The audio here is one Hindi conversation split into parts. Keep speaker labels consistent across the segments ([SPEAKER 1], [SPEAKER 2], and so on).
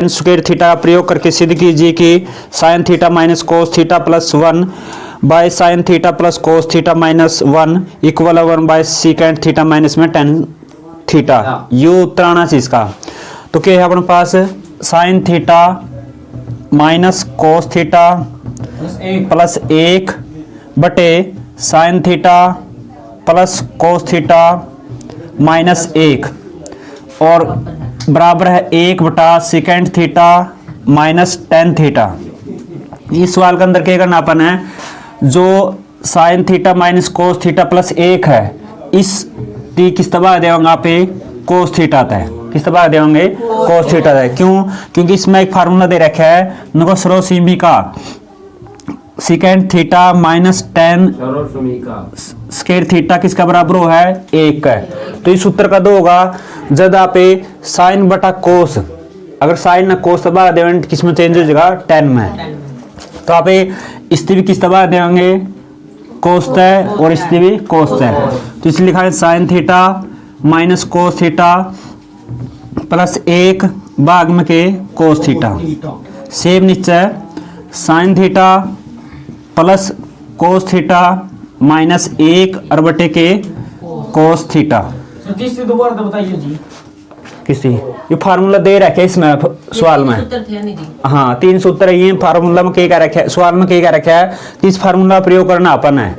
[SPEAKER 1] स्क्वायर थीटा का प्रयोग करके सिद्ध कीजिए कि sine theta minus cos theta plus 1 by sine theta plus cos theta minus 1 equal 1 by secant theta minus में टेन थीटा। ये उत्तर आना चाहिए इसका। तो क्या है अपने पास sine theta minus cos theta plus 1 बटे sine theta plus cos theta minus 1 और बराबर है 1 बटा secant theta minus tan theta. इस सवाल के अंदर क्या करना अपन है, जो sign theta minus cos theta plus 1 है इस टी किस तरह देंगे आप पे कोस थीटा आता है, किस तरह देंगे कोस थीटा है। क्यों? क्योंकि इसमें एक फार्मूला दे रखा है नको सरोसीमी का second theta minus ten square theta किसका बराबर हो है 1 है। तो इस सूत्र का दो होगा जब आप साइन बटा कोस, अगर साइन ना कोस तबाह देंगे किस में चेंज हो जाएगा 10 में। तो आप इससे भी किस तबाह देंगे कोस है और इससे भी कोस है। तो इसलिए लिखा है sign theta minus cos theta plus 1 भाग में के कोस थीटा। सेम नीचे sign theta plus cos theta minus 1 और बटे के कोस थीटा।
[SPEAKER 2] दोबारा तो बताइए जी
[SPEAKER 1] किसी ये फार्मूला दे रखे इसमें सवाल में। हाँ 3 सूत्र है, ये फार्मूला में क्या कह रखा है, सवाल में क्या कह रखा है कि इस फार्मूला का प्रयोग करना अपन है।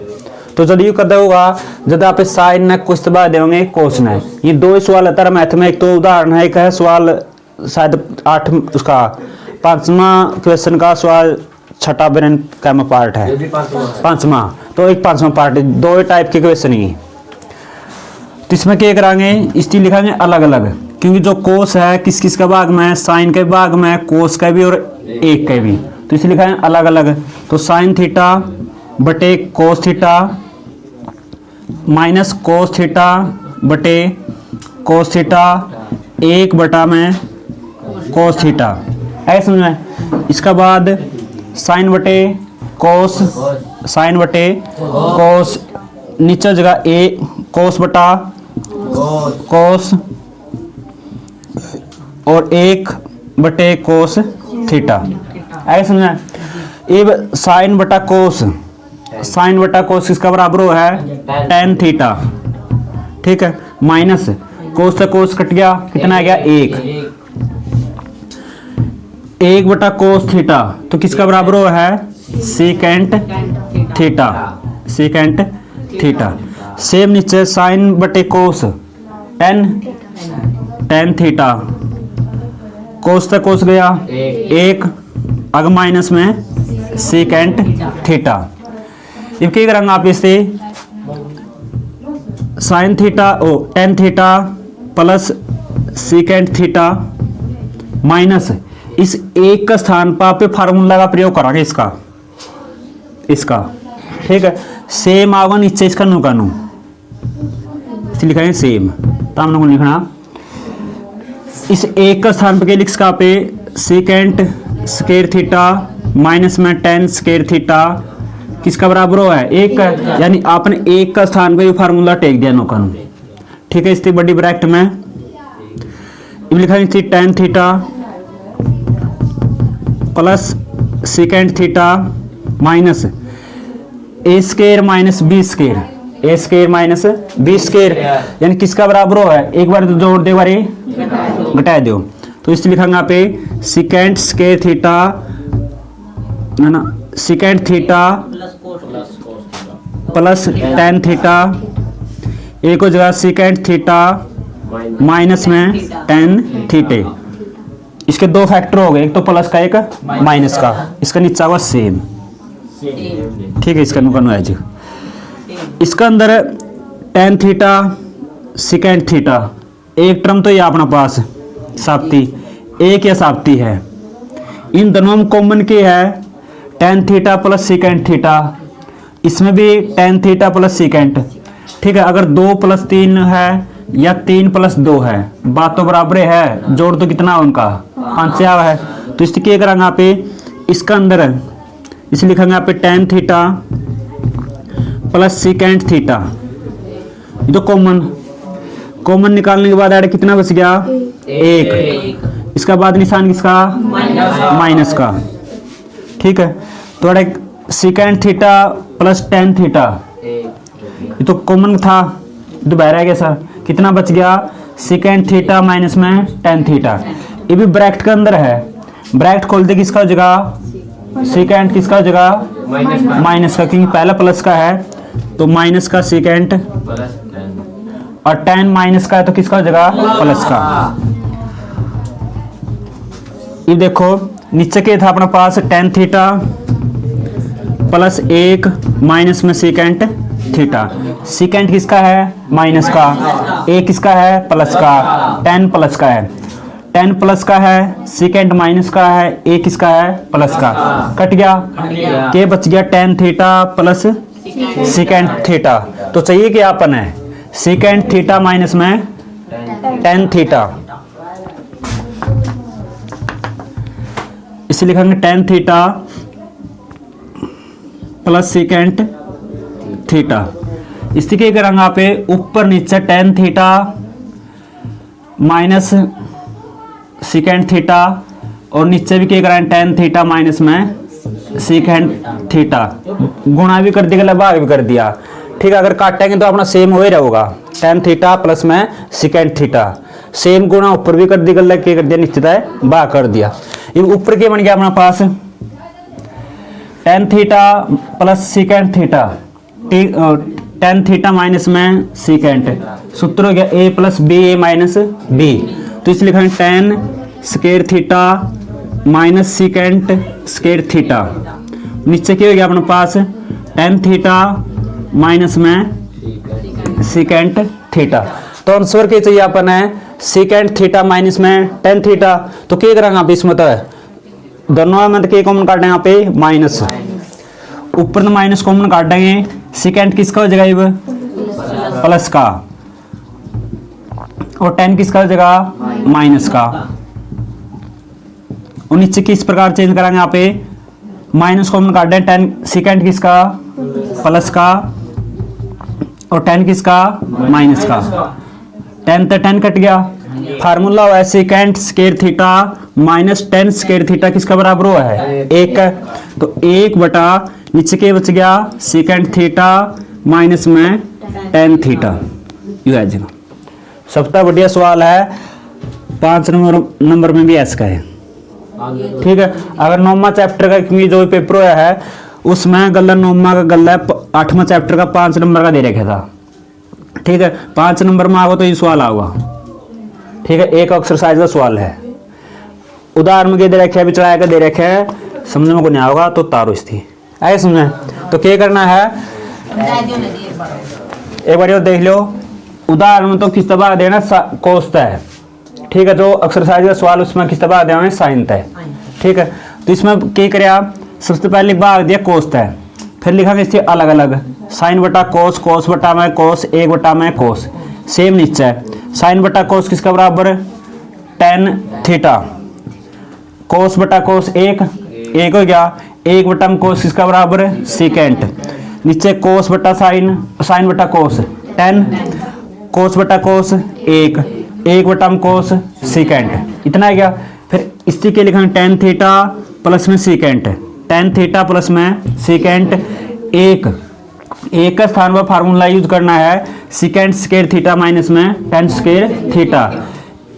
[SPEAKER 1] तो जब ये करता होगा जब आप साइन न कुछ तबाह देंगे कोस न, ये दो सवाल है तरह मैथ में। एक तो उदाहरण है, एक है सवाल शायद 8 उसका 5वां क्वेश्चन का सवाल छठा बेरन का में पार्ट है 5वां, तो एक 5वां पार्ट दो टाइप के क्वेश्चन ही। तो इसमें क्या कराएंगे इसकी लिखाएंगे अलग अलग, क्योंकि जो कोस है किस किस का भाग में है, साइन के भाग में है, कोस का भी और 1 का भी। तो इसे लिखाएंगे अलग अलग। तो साइन थीटा बटे कोस थीटा माइनस कोस थीटा बटे कोस थीटा 1 बटा में कोस थीटा, ऐसे समझ। इसका बाद साइन बटे कोस, साइन बटे कोस नीचे जगह ए कोस बटा कोस और 1 बटे कोस थीटा, ऐसे समझा। ये साइन बटा कोस, साइन बटा कोस किसका बराबर हो है टेन थीटा, ठीक है। माइनस कोस से कोस कट गया, कितना आ गया 1 बटा कोस थीटा, तो किसका बराबर हो है secant theta, secant theta. Same नीचे साइन बटे कोस टेन थीटा, कोस से कोस गया 1 अग माइनस में सेकेंट थीटा। अब क्या करेंगे आप इससे साइन थीटा ओ tan theta plus secant theta minus इस 1 का स्थान पर आप फार्मूला का प्रयोग करेंगे इसका, ठीक है। सेम आवा नीचे इसका नुकानू लिखाएंगे सेम, तो हम लोग लिखना इस 1 का स्थान पर क्या लिख सका पे सेकेंट स्क्वायर थीटा माइनस में टेन स्क्वायर थीटा किसका बराबर हो है 1 का, यानी आपने 1 का स्थान पे फार्मूला टेक दिया नौकानू, ठीक है। इसकी बड़ी ब्रैकेट में लिखाएंगे tan theta plus secant theta minus A square minus B square, A square minus B square, यानी किसका बराबर हो है, एक बार जोड़ दे बारे घटा दो। तो इसलिए लिखांगे आप सेकेंड स्क्वायर थीटा है ना, second theta plus tan theta, एक हो जगह सेकेंड थीटा माइनस में टेन थीटे। इसके 2 फैक्टर हो गए, एक तो प्लस का एक माइनस का, इसका नीचा हुआ सेम, ठीक है। इसका नुकसान है जी, इसका अंदर टेन थीटा सेकेंड थीटा एक टर्म तो ये अपना पास साप्ती एक या साप्ती है, इन दोनों में कॉमन के है ten theta plus secant theta, इसमें भी टेन थीटा प्लस सेकेंड, ठीक है। अगर 2 + 3 है या 3 + 2 है, बात तो बराबर है, जोड़ तो कितना उनका 5 है। तो इससे क्या करेंगे आप इसका अंदर इसे लिखेंगे आप ten theta plus secant theta, ये तो कॉमन निकालने के बाद ऐड कितना बच गया 1, इसका बाद निशान किसका, माइनस का। ठीक है, तो second theta plus ten theta, ये तो कॉमन था, तो बाहर आ गया सर, कितना बच गया, सेकेंड थीटा माइनस में टेन थीटा। ये भी ब्रैकेट के अंदर है, ब्रैकेट खोल दे किसका हो जाएगा, सेकेंड किसका हो जाएगा, माइनस का, क्योंकि पहला प्लस का है तो माइनस का सेकेंड, और टेन माइनस का है तो किसका हो जाएगा, प्लस का। ये देखो नीचे के था अपना पास टेन थीटा प्लस एक माइनस में सेकेंड थीटा, सेकेंड किसका है, माइनस का, एक किसका है, प्लस का, टेन प्लस का है, टेन प्लस का है, सेकेंड माइनस का है, एक किसका है, प्लस का, कट गया, के बच गया ten theta plus secant theta. तो चाहिए कि अपन है सेकेंड थीटा माइनस में टेन थीटा, इसे लिखेंगे ten theta plus secant theta. इससे क्या करेंगे आप ऊपर नीचे ten theta minus second theta, और नीचे भी क्या करें टेन थीटा माइनस में सेकेंड थीटा, गुणा भी कर दिया भाग भी कर दिया। ठीक है, अगर काटेंगे तो अपना सेम हो ही रहेगा, टेन थीटा प्लस में सेकेंड थीटा, सेम गुणा ऊपर भी कर दिया, क्या कर दिया, निश्चित है भाग कर दिया। ये ऊपर क्या बन गया अपना पास, tan theta plus secant theta, tan theta minus में सेकेंड, सूत्र हो गया A plus B A minus B, तो इसलिए लिखेंगे tan square theta minus secant square theta, नीचे क्या हो गया अपने पास टेन थीटा माइनस में सेकेंड थीटा। तो आंसर क्या चाहिए अपन है, सेकेंड थीटा माइनस में टेन थीटा। तो क्या करेंगे आप इसमें, तो दोनों में क्या कॉमन काटेंगे यहाँ पे, माइनस, ऊपर तो माइनस कॉमन काटेंगे, सेकेंड किसका हो जाएगा, प्लस का, और टेन किसका हो जाएगा, माइनस का, और नीचे किस प्रकार चेंज करेंगे यहाँ पे, माइनस कॉमन काट दें, टेन सेकेंड किसका, प्लस का, और टेन किसका, माइनस का, टेन तो टेन कट गया, फार्मूला हुआ है second square theta minus ten square theta किसका बराबर हुआ है, एक है, तो एक बटा नीचे के बच गया सेकेंड थीटा माइनस में टेन थीटा, यू है जी। सबसे बढ़िया सवाल है, 5 नंबर में भी ऐसा है। ठीक है, अगर 9वां चैप्टर का क्योंकि जो पेपर हुआ है उसमें गल्ला 9वां का गल्ला 8वां चैप्टर का 5 नंबर का दे रखा था। ठीक है, 5 नंबर में आओ तो ये सवाल आऊगा। ठीक है, एक एक्सरसाइज का सवाल है, उदाहरण के दे रखे है, बिचड़ा का दे रखे है, समझ में को नहीं आओगा तो तारो स्थिति आए समझे। तो क्या करना है, एक बार देख लो, उदाहरण में तो किस तरह देना कोस है। ठीक है, जो एक्सरसाइज का सवाल उसमें किस तरह देना है, साइन है। ठीक है, तो इसमें क्या करें, सबसे पहले भाग दिया कोस है, फिर लिखा इससे अलग अलग, साइन बटा कोस, कोस बटा में कोस, एक बटा में कोस, सेम नीचे है, साइन बटा कोस किसका बराबर, टेन थीटा, कोस बटा कोस एक हो गया, एक बटा में कोस किसका बराबर, सेकेंड, नीचे कोस बटा साइन, साइन बटा कोस टेन, कोस बटा कोस एक बटा में कोस सेकेंड, इतना है क्या। फिर इसी के लिखेंगे टेन थीटा प्लस में सेकेंड, टेन थीटा प्लस में सेकेंड, एक का स्थान पर फार्मूला यूज करना है सेकेंड स्क्वायर थीटा माइनस में टेन स्क्वायर थीटा,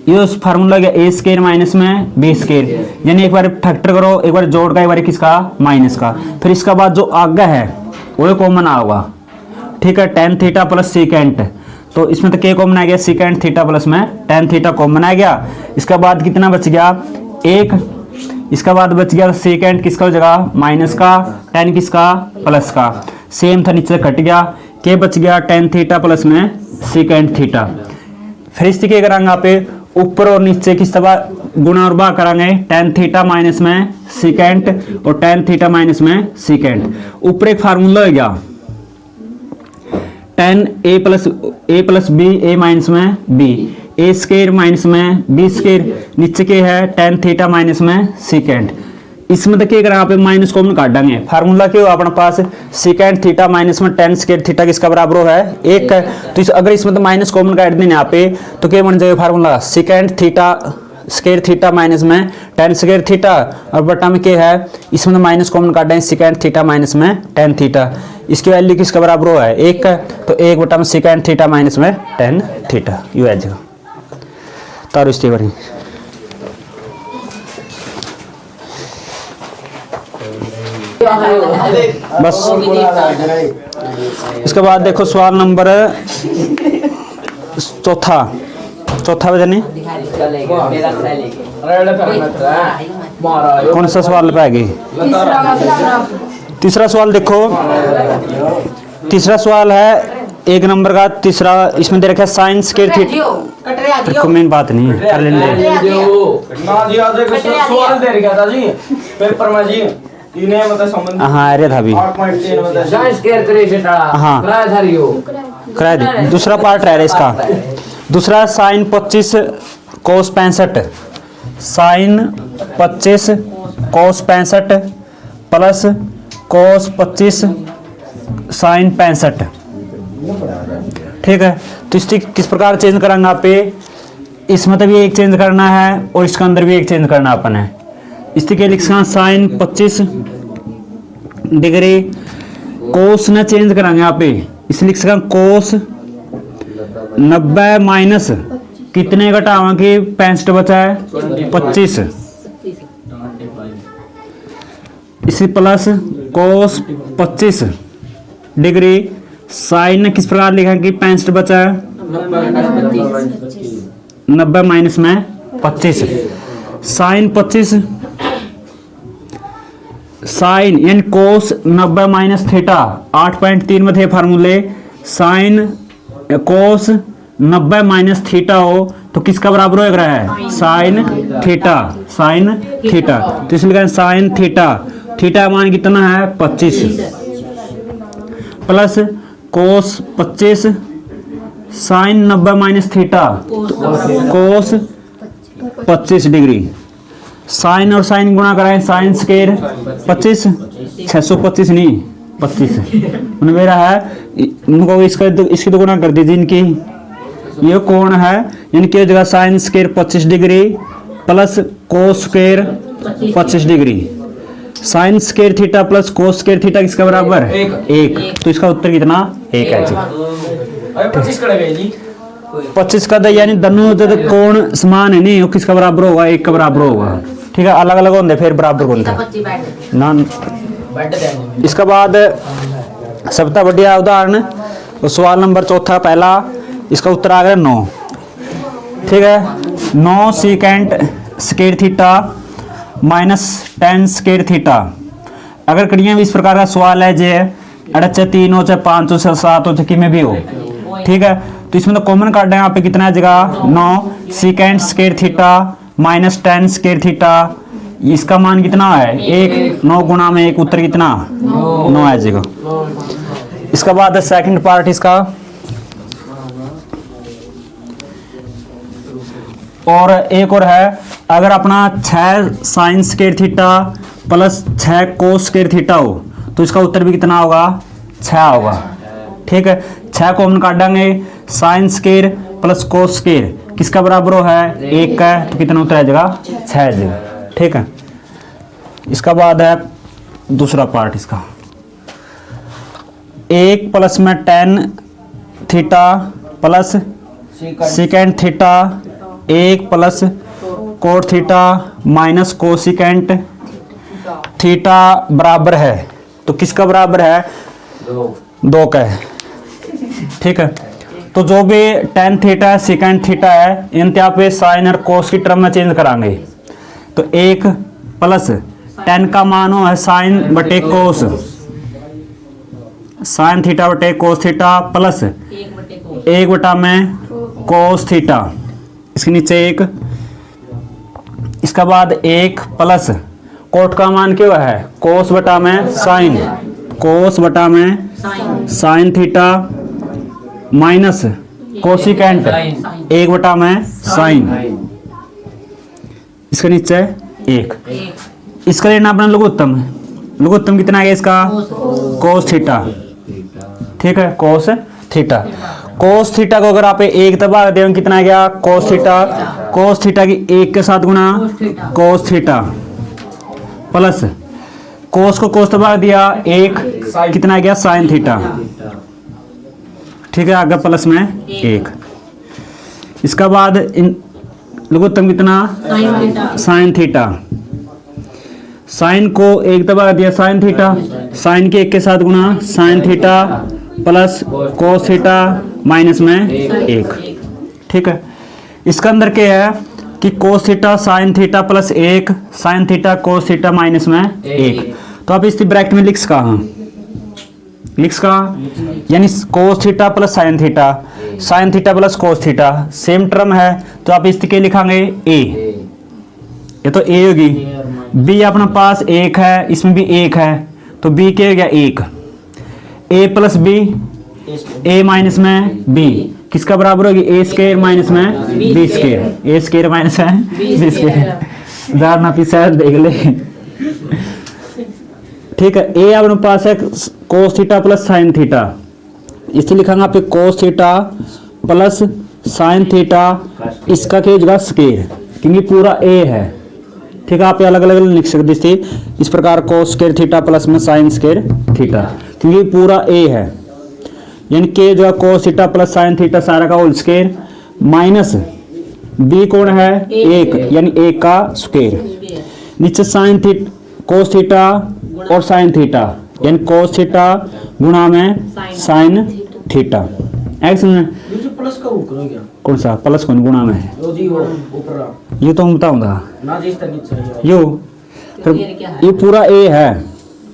[SPEAKER 1] ये फार्मूला गया ए स्क्वायर माइनस में बी स्क्वायर, यानी एक बार फैक्टर करो, एक बार जोड़ का, एक बार किसका, माइनस का, फिर इसका बाद जो आगे है वो कॉमन आएगा। ठीक है, टेन थीटा प्लस सेकेंड, तो इसमें तो क्या कॉमन आ गया, सेकेंड थीटा प्लस में टेन थीटा कॉमन आ गया। इसका बाद कितना बच गया, एक, इसका बाद बच गया सेकेंड किसका हो जाएगा, माइनस का, टेन किसका, प्लस का, सेम था नीचे कट गया, क्या बच गया, टेन थीटा प्लस में सेकेंड थीटा। फिर इस क्या करांगे आप, ऊपर और नीचे किस तरह गुणा और भाग करांगे, टेन थीटा माइनस में सेकेंड और टेन थीटा माइनस में सेकेंड, ऊपर एक फार्मूला हो गया ten A plus B, A minus में बी, ए स्क्वायर माइनस में बी स्क्वायर, नीचे के है टेन थीटा माइनस में सेकेंड। इसमें तो क्या करें आप माइनस कॉमन काट देंगे, फार्मूला क्या हो अपने पास, सेकेंड थीटा माइनस में टेन स्क्वायर थीटा किसका बराबर है, एक है, तो अगर इसमें तो माइनस कॉमन काट देने यहाँ पे तो क्या बन जाएगा formula, second theta square theta minus में टेन स्क्वायर थीटा और बटा में क्या है, इसमें माइनस कॉमन काटें, सेकेंड थीटा माइनस में टेन थीटा। इसकी वैल्यू किसका बराबर हुआ है, 1 का, तो 1 बटा में सेकेंड थीटा माइनस में टेन थीटा। यू है जगह तार इस बरी। बस इसके बाद देखो सवाल नंबर चौथा वजन कौन सा सवाल पाएगी। तीसरा सवाल देखो, तीसरा सवाल है 1 नंबर का तीसरा, इसमें दे रखा है साइन स्क्वायर थीटा। को मेन बात नहीं है, कर लेंगे
[SPEAKER 2] ना जी। आज एक सवाल दे रखा था जी पेपर में जी, इन्हें मतलब संबंध।
[SPEAKER 1] हाँ अरे था भी
[SPEAKER 2] 8.3 मतलब
[SPEAKER 3] साइन स्क्वायर करे बेटा।
[SPEAKER 1] हाँ
[SPEAKER 3] कराया था रियो,
[SPEAKER 1] करा दी। दूसरा पार्ट रह रहा है इसका, दूसरा साइन 25 कोस 65, साइन 25 कोस 65 प्लस कोस 25 साइन 65। ठीक है, तो इसकी किस प्रकार चेंज करेंगे आप पे, इसमें तो भी एक चेंज करना है और इसके अंदर भी एक चेंज करना अपन है। इसके लिए लिखना साइन 25 डिग्री कोस न चेंज करेंगे यहाँ पे, इसलिए लिख सकते कोस 90 माइनस कितने घटाओगे, 65 बचा है 25, इसी प्लस कोस 25 डिग्री साइन किस प्रकार लिखा कि 65 बचा है 90 माइनस में 25, साइन 25 साइन यानी कोस 90 माइनस थीटा। 8.3 में थे फार्मूले, साइन कोस 90 माइनस थीटा हो तो किसका बराबर हो रहा है, साइन थीटा, साइन थीटा। तो इसलिए साइन थीटा, थीटा मान कितना है 25 plus cos 25 sine 90 minus theta cos 25 degree. Sine और साइन गुणा कराएं, साइन स्क्वायर 25 625 नहीं 25 मेरा है, उनको इसकी तो गुणा कर दीजिए इनकी। ये कोण है यानी कि जगह sine square 25 degree plus cos square 25 degree, sign square theta plus कोस स्क्वायर थीटा किसका बराबर है 1। तो इसका उत्तर कितना 1 है जी।
[SPEAKER 2] 25 करेगा जी,
[SPEAKER 1] 25 का यानी दोनों जब कोण समान है नहीं, वो किसका बराबर होगा 1 का बराबर होगा। ठीक है, अलग अलग होंगे फिर बराबर होंगे ना। इसके बाद सबसे बढ़िया उदाहरण तो सवाल नंबर चौथा पहला, इसका उत्तर आ गया 9। ठीक है, 9 second square theta minus 10 square theta. अगर कड़ियाँ भी इस प्रकार का सवाल है जे चाहे 3 हो चाहे 5 हो चाहे 7 हो चाहे कि में भी हो। ठीक है, तो इसमें तो कॉमन काट दें, यहाँ पे कितना है जगह 9 second square theta minus 10 square theta. इसका मान कितना है 1, 9 गुणा में 1 उत्तर कितना 9 है जगह। इसका बाद सेकंड पार्ट इसका, और एक और है, अगर अपना 6 साइन स्क्वायर थीटा प्लस 6 कोस स्क्वायर थीटा हो तो इसका उत्तर भी कितना होगा 6 होगा। ठीक है, 6 को हम काटेंगे, sine square plus cos square किसका बराबर है 1 का, तो कितना उत्तर आ जाएगा 6 आ जाएगा। ठीक है, इसका बाद है दूसरा पार्ट इसका, 1 प्लस में 10 theta plus secant theta 1 plus cot theta minus cosecant theta बराबर है, तो किसका बराबर है 2 का है। ठीक है, तो जो भी tan थीटा है सेकेंड थीटा है इन यहाँ पे साइन और कोस की टर्म में चेंज कराएंगे। तो 1 प्लस tan का मान है साइन बटे कोस, साइन थीटा बटे कोस थीटा प्लस 1 बटा में कोस थीटा, इसके नीचे 1। इसका बाद 1 प्लस कोट का मान क्या है कोस बटा में साइन, कोस बटा में साइन थीटा माइनस कोसिकेंट 1 बटा में साइन, इसके नीचे 1। इसका लेना अपना लघुत्तम, लघुत्तम कितना है इसका कोस थीटा। ठीक है, कोस थीटा, कोस थीटा को अगर आप 1 दबा दें कितना गया कोस थीटा कोस थीटा की 1 के साथ गुणा कोस थीटा प्लस कोस को कोस दबा दिया 1 कितना आ गया साइन थीटा। ठीक है, आगे प्लस में 1। इसका बाद इन लघुत्तम कितना साइन थीटा। साइन को 1 दबा दिया साइन थीटा, साइन के 1 के साथ गुणा sign theta plus cos theta minus में 1। ठीक है, इसका अंदर क्या है कि cos theta sine theta plus 1 sine theta cos theta minus में 1। तो आप इस ब्रैकेट में लिख सका यानी कोस theta plus sign theta plus cos theta same term है, तो आप इसके लिखांगे ए, ये तो ए होगी। बी अपने पास 1 है, इसमें भी 1 है, तो बी क्या हो गया 1। ए प्लस बी ए माइनस में बी किसका बराबर होगी ए स्क्वायर माइनस में B square. A square minus है बी स्क्वायर, जार ना पीछे देख ले। ठीक है, ए अपने पास है cos theta plus sine theta, इससे लिखांगे आप कोस थीटा प्लस साइन थीटा, इसका क्या होगा स्क्वायर क्योंकि पूरा ए है। ठीक है, आप अलग अलग लिख सकते थे इस प्रकार कोस स्क्वायर थीटा प्लस में साइन स्क्वायर थीटा क्योंकि पूरा ए है, यानी के जो कोस थीटा प्लस साइन थीटा सारा का होल स्क्वायर माइनस बी कौन है 1 यानी 1 का स्क्वायर। नीचे साइन थीटा कोस थीटा और साइन थीटा यानी कोस थीटा गुणा में साइन थीटा। एक्स में
[SPEAKER 2] प्लस का ऊपर क्या
[SPEAKER 1] कौन सा प्लस कौन गुणा में है
[SPEAKER 2] वो जी वो ऊपर
[SPEAKER 1] ये तो हम बताऊंगा
[SPEAKER 2] ना जी इसका नीचे है
[SPEAKER 1] यो फिर ये पूरा ए है।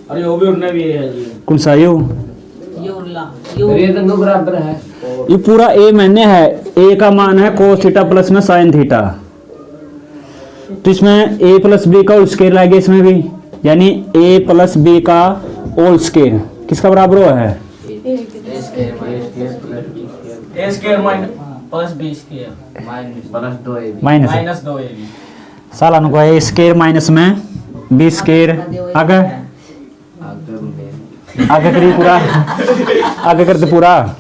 [SPEAKER 2] अरे वो भी उड़ने भी है जी
[SPEAKER 1] कौन सा यो
[SPEAKER 2] ये तो दो बराबर है।
[SPEAKER 1] ये पूरा ए मैंने है, ए का मान है कोस थीटा प्लस में साइन थीटा, तो इसमें ए प्लस बी का होल स्क्वायर लाएंगे इसमें भी, यानी ए प्लस बी का होल स्क्वायर किसका बराबर हुआ है
[SPEAKER 2] A square minus plus B square
[SPEAKER 1] minus
[SPEAKER 2] minus 2 A
[SPEAKER 1] साला नुको ए स्क्वायर माइनस में बी स्क्वायर आगे आगे करिए पूरा आगे करते पूरा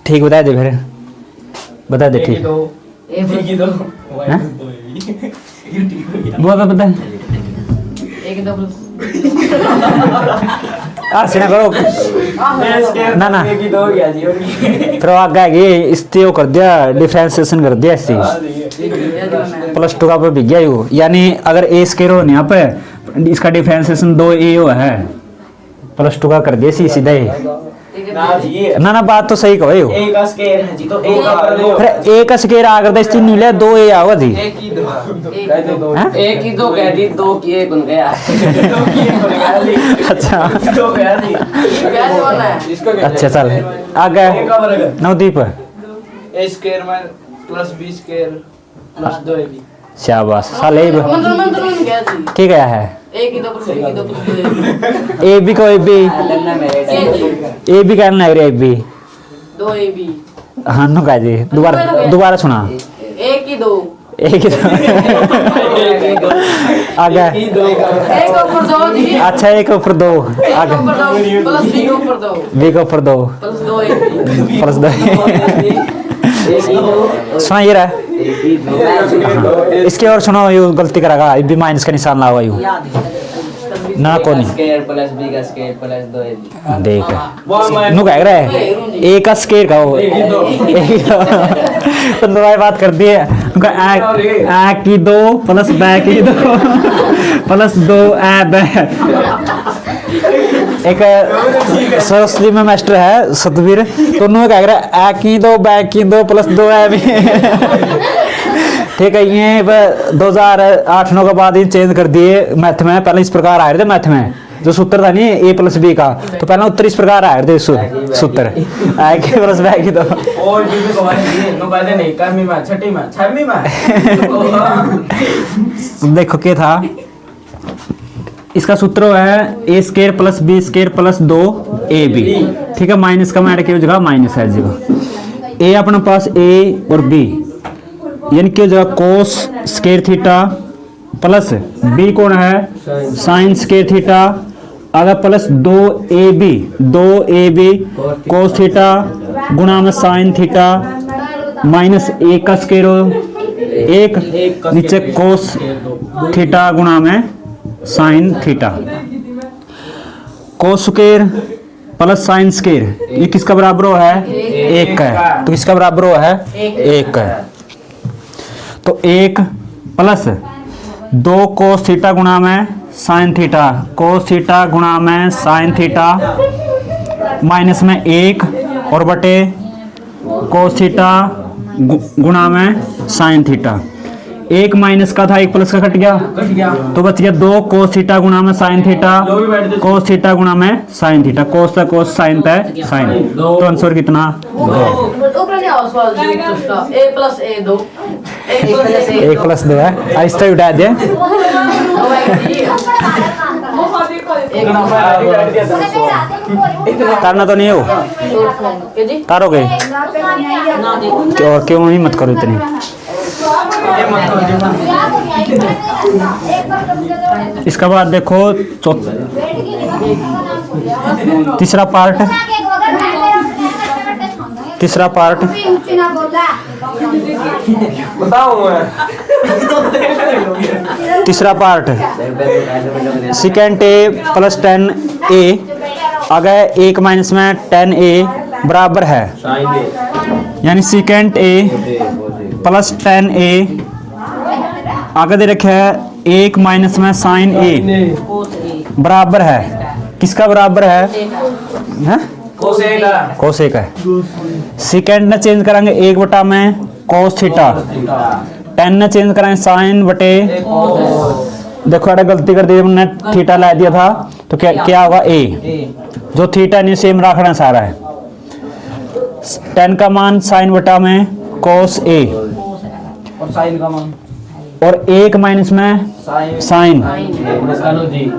[SPEAKER 1] ठीक बता दे फिर बता दे ठीक बहुत बता सीना करो ना ना फिर आगे आगे इससे कर दिया डिफरेंशिएशन कर दिया इससे प्लस 2 का पे भी गया यो, यानी अगर ए स्क्वायर हो यहाँ पे इसका डिफरेंशिएशन 2a हो है प्लस 2 का कर दिया सीधा ही ना ना बात तो सही कहो यो
[SPEAKER 2] ए का स्क्वायर है जी तो ए का कर दो
[SPEAKER 1] फिर ए का स्क्वायर आ कर दे इससे नहीं ले 2a आवा जी
[SPEAKER 2] एक ही दो कह दी 2 की 1 बन गया 2 की 1 बन गया जी
[SPEAKER 1] अच्छा
[SPEAKER 2] 2 कह दी कैसे होना है इसको
[SPEAKER 1] अच्छा चल आगे
[SPEAKER 2] ए का वर्ग
[SPEAKER 1] नवदीप
[SPEAKER 2] ए स्क्वायर में plus B square plus 2ab
[SPEAKER 1] शाबाश साले
[SPEAKER 3] मंत्र क्या जी
[SPEAKER 1] क्या गया है
[SPEAKER 3] एक ही दो प्लस
[SPEAKER 1] ए बी को ए बी कहना है ए बी
[SPEAKER 3] 2 ए बी
[SPEAKER 1] हाँ नो का जी दोबारा सुना
[SPEAKER 3] एक ही दो
[SPEAKER 1] एक ही आगे
[SPEAKER 3] एक ऊपर 2 जी
[SPEAKER 1] अच्छा एक ऊपर 2 आगे
[SPEAKER 3] प्लस बी के ऊपर 2
[SPEAKER 1] बी के ऊपर 2
[SPEAKER 3] प्लस 2 ए बी
[SPEAKER 1] प्लस 2 सुना ये रहा इसके और सुनो यू गलती करेगा बी माइनस का निशान लाओ यू ना कौन
[SPEAKER 4] स्क्वायर प्लस बी का स्क्वायर प्लस 2ab
[SPEAKER 1] देख नु कह रहा है ए का स्क्वायर का हो तो दवाई बात कर दी है उनका आ की 2 प्लस ब की 2 प्लस 2 a ब एक सरस्वती में मास्टर है सतवीर तो उन्होंने कह रहा है आ की 2 ब की 2 प्लस 2 a भी ठीक है। ये 2008-9 के बाद ही चेंज कर दिए मैथ में, पहले इस प्रकार आए थे मैथ में जो सूत्र था नहीं ए प्लस बी का, तो पहले उत्तर इस प्रकार आए थे सूत्र आ के प्लस बी की तो
[SPEAKER 2] और भी कमाई नो पहले नहीं कमी में छठी में छठवीं में
[SPEAKER 1] देखो क्या था इसका सूत्र है A square plus B square plus 2ab। ठीक है, माइनस का ऐड किया जगह माइनस है जगह ए अपने पास ए और बी यानी कि जगह cos square theta plus B कौन है साइन स्क्वायर थीटा अगर प्लस 2ab कोस थीटा गुणा में साइन थीटा माइनस 1 का स्क्वायर हो 1 नीचे कोस थीटा गुणा में sine theta, cos square plus sine square ये किसका बराबर हो है 1 का है, तो किसका बराबर हो है 1 का है। तो 1 प्लस 2 कोस थीटा गुणा में साइन थीटा, कोस थीटा गुणा में साइन थीटा माइनस में 1 और बटे कोस थीटा गुणा में साइन थीटा। 1 माइनस का था 1 प्लस का कट गया तो बच गया 2 कोस थीटा गुणा में साइन थीटा, कोस थीटा गुणा में साइन थीटा, कोस था कोस साइन था साइन, तो आंसर कितना 2।
[SPEAKER 3] ऊपर नहीं आओ सवाल जी उसका a प्लस a 2
[SPEAKER 1] 1 प्लस 2 है, आहिस्ता ही उठा दे। तारना तो नहीं हो तारोगे और क्यों हिम्मत करो इतनी। इसके बाद देखो तीसरा पार्ट तीसरा पार्ट सेकेंड ए प्लस 10a आ गए 1 माइनस में 10a बराबर है, यानी सेकेंड ए प्लस 10a आगे दे रखे है 1 माइनस में साइन a बराबर है किसका बराबर है कोस एक है। सेकेंड ने चेंज करेंगे 1 बटा में कोस थीटा, 10 ने चेंज करेंगे साइन बटे, देखो अरे गलती कर दी हमने थीटा ला दिया था तो क्या होगा a, जो थीटा नहीं सेम रखना सारा है। 10 का मान साइन बटा में कोस a
[SPEAKER 2] और साइन का मान
[SPEAKER 1] और 1 माइनस में साइन।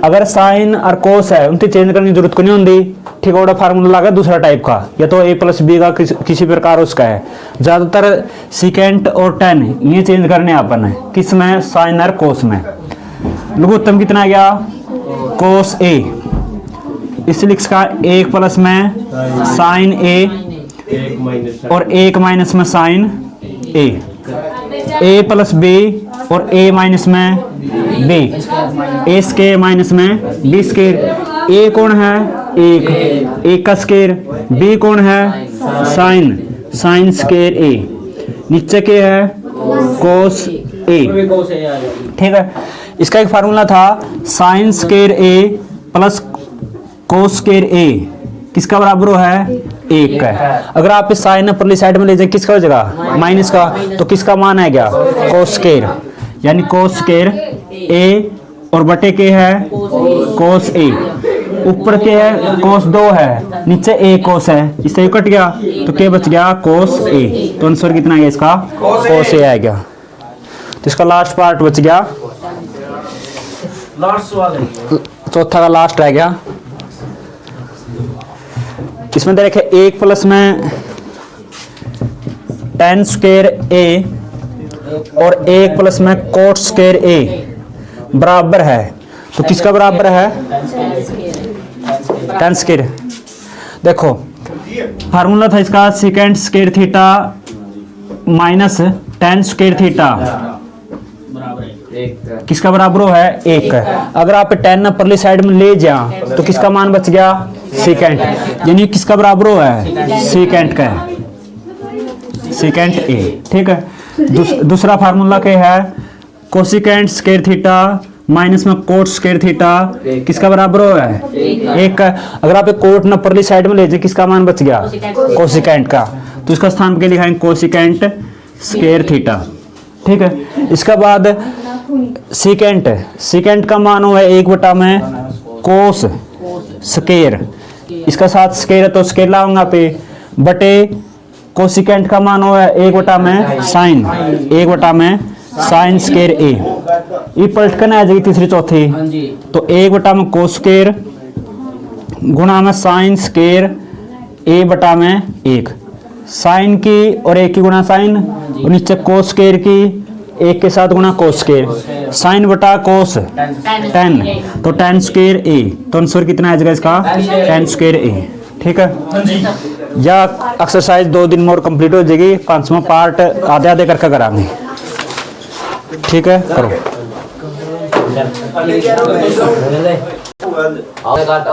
[SPEAKER 1] अगर साइन और कोस है उनकी चेंज करने की जरूरत को नहीं होती, ठीक है। फार्मूला लगा दूसरा टाइप का, या तो a प्लस बी का किसी प्रकार उसका है। ज्यादातर सेकेंड और 10 ये चेंज करने अपन है किस में, साइन और कोस में। लघुत्तम कितना आ गया कोस a, इसलिए इसका 1 प्लस में साइन a और 1 माइनस में साइन a प्लस b और a माइनस में b, a स्क्वायर माइनस में b स्क्वायर। a कौन है 1 का स्क्वायर, b कौन है साइन स्क्वायर a, नीचे के है कोस a, ठीक है। इसका एक फार्मूला था sine square a plus cos square a किसका बराबर है 1 का है। अगर आप इस साइन अपनी साइड में ले जाए किसका हो जाएगा माइनस का, तो किसका मान है क्या कोस स्क्वायर, यानी कोस स्क्वायर a और बटे के है कोस a, ऊपर के है कोस 2 है नीचे a कोस है, इससे कट गया तो क्या बच गया कोस a, तो आंसर कितना है इसका कोस a आएगा। तो इसका लास्ट पार्ट बच गया,
[SPEAKER 2] लास्ट सवाल है
[SPEAKER 1] चौथा का लास्ट रह गया। इसमें देखे 1 प्लस में 10 स्क्वायर a और 1 प्लस में कोट स्क्वायर a बराबर है, तो किसका बराबर है 10 स्क्वायर। देखो फार्मूला था इसका second square theta minus 10 square theta किसका बराबर है 1 है। अगर आप 10 परली साइड में ले जाए तो किसका मान बच गया सेकेंड, यानी किसका बराबर है सेकेंड का है सेकेंड a, ठीक है। दूसरा फार्मूला क्या है कोसिकेंट स्क्वायर थीटा माइनस में कोट स्क्वायर थीटा किसका बराबर है 1 का। अगर आप कोट न परली साइड में ले जाए किसका मान बच गया कोसिकेंट का, तो इसका स्थान पे लिखाएंगे कोसिकेंट स्क्वायर थीटा, ठीक है। इसके बाद सेकेंड का मान हुआ 1 बटा में कोस स्क्वायर, इसका साथ स्क्वायर है तो स्क्वायर लाऊंगा पे बटे कोसिकेंट का मान हुआ 1 बटा में साइन, 1 बटा में साइन स्क्वायर a, ये पलट कर आ जाएगी तीसरी चौथी, तो 1 बटा में कोस स्क्वायर गुणा में साइन स्क्वायर a बटा में 1, साइन की और 1 की गुणा साइन और नीचे कोस स्क्वायर की 1 के साथ गुणा कोस स्क्वायर, साइन बटा कोस 10 तो 10 स्क्वायर a, तो आंसर कितना आ जाएगा इसका 10 स्क्वायर a, ठीक है। या एक्सरसाइज 2 दिन में और कंप्लीट हो जाएगी, 5वां पार्ट आधे आधे करके करांगे। ठीक है, करो।
[SPEAKER 4] आओ काट